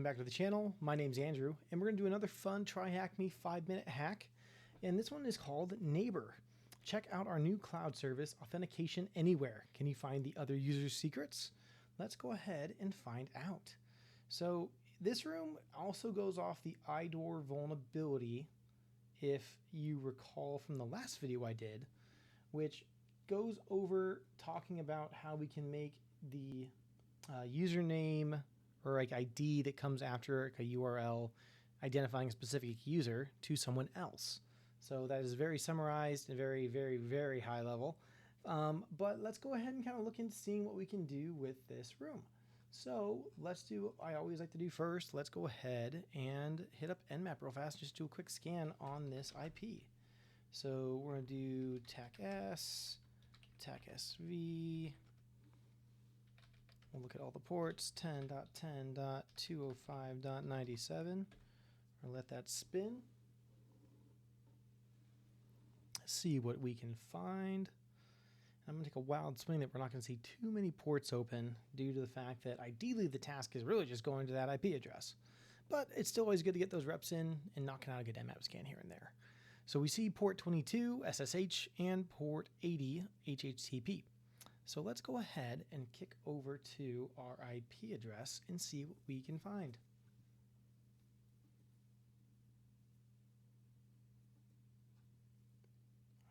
back to the channel. My name's Andrew, and we're going to do another fun Try Hack Me 5-minute hack. And this one is called Neighbor. Check out our new cloud service, Authentication Anywhere. Can you find the other user's secrets? Let's go ahead and find out. So this room also goes off the IDOR vulnerability, if you recall from the last video I did, which goes over talking about how we can make the username or like ID that comes after like a URL identifying a specific user to someone else. So that is very summarized and very, very, very high level. But let's go ahead and kind of look into seeing what we can do with this room. So let's do what I always like to do first. Let's go ahead and hit up Nmap real fast. Just do a quick scan on this IP. So we're going to do TAC-S, TAC-SV. We'll look at all the ports, 10.10.205.97. Or let that spin. See what we can find. I'm going to take a wild swing that we're not going to see too many ports open due to the fact that ideally the task is really just going to that IP address. But it's still always good to get those reps in and knocking out a good Nmap scan here and there. So we see port 22 SSH and port 80 HTTP. So let's go ahead and kick over to our IP address and see what we can find.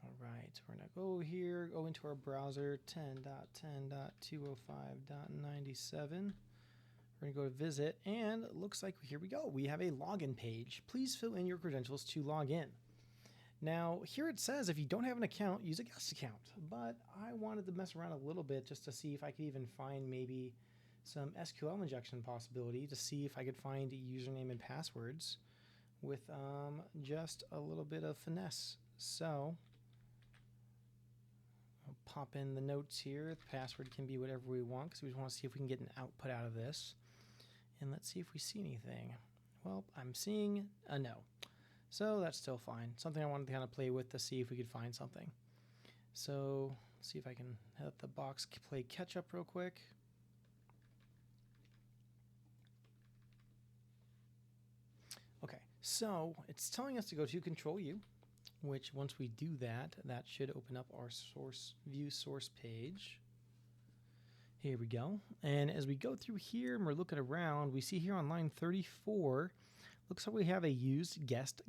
All right, we're going to go here, go into our browser, 10.10.205.97. We're going to go to visit, and it looks like here we go. We have a login page. Please fill in your credentials to log in. Now, here it says if you don't have an account, use a guest account. But I wanted to mess around a little bit just to see if I could even find maybe some SQL injection possibility to see if I could find username and passwords with just a little bit of finesse. So I'll pop in the notes here. The password can be whatever we want because we just want to see if we can get an output out of this. And let's see if we see anything. Well, I'm seeing a no. So that's still fine. Something I wanted to kind of play with to see if we could find something. So let's see if I can let the box play catch up real quick. Okay, so it's telling us to go to Control U, which once we do that, that should open up our source view source page. Here we go. And as we go through here and we're looking around, we see here on line 34, looks like we have a used guest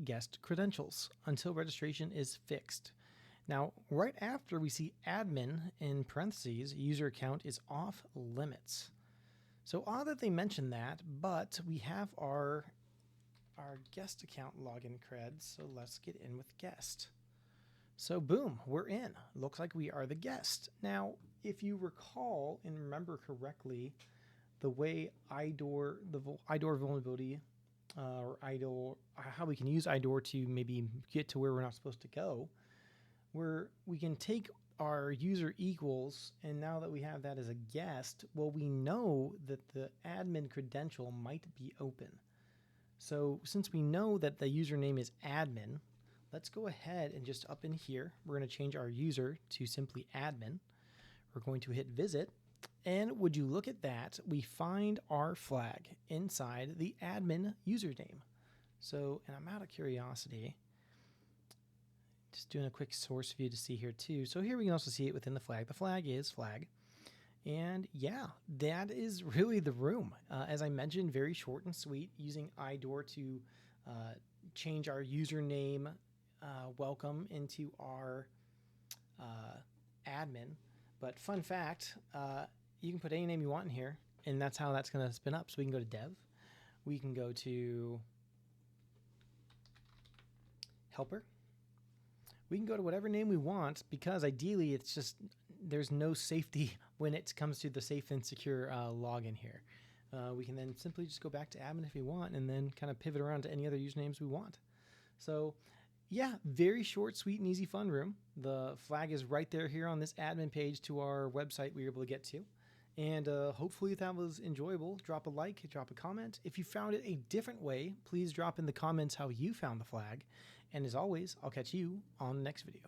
credentials until registration is fixed. Now, right after we see admin in parentheses, user account is off limits. So odd that they mentioned that, but we have our guest account login creds. So let's get in with guest. So boom, we're in. Looks like we are the guest. Now, if you recall and remember correctly, the way IDOR vulnerability or IDOR, how we can use IDOR to maybe get to where we're not supposed to go, where we can take our user equals, and now that we have that as a guest, well, we know that the admin credential might be open. So since we know that the username is admin, let's go ahead and just up in here, we're going to change our user to simply admin. We're going to hit visit. And would you look at that, we find our flag inside the admin username. So, and I'm out of curiosity, just doing a quick source view to see here too. So here we can also see it within the flag. The flag is flag. And yeah, that is really the room. As I mentioned, very short and sweet, using IDOR to change our username welcome into our admin. But fun fact, you can put any name you want in here, and that's how that's going to spin up. So we can go to dev. We can go to helper. We can go to whatever name we want because ideally it's just there's no safety when it comes to the safe and secure login here. We can then simply just go back to admin if we want and then kind of pivot around to any other usernames we want. So yeah, very short, sweet, and easy fun room. The flag is right there here on this admin page to our website we were able to get to. And hopefully that was enjoyable. Drop a like, drop a comment. If you found it a different way, please drop in the comments how you found the flag. And as always, I'll catch you on the next video.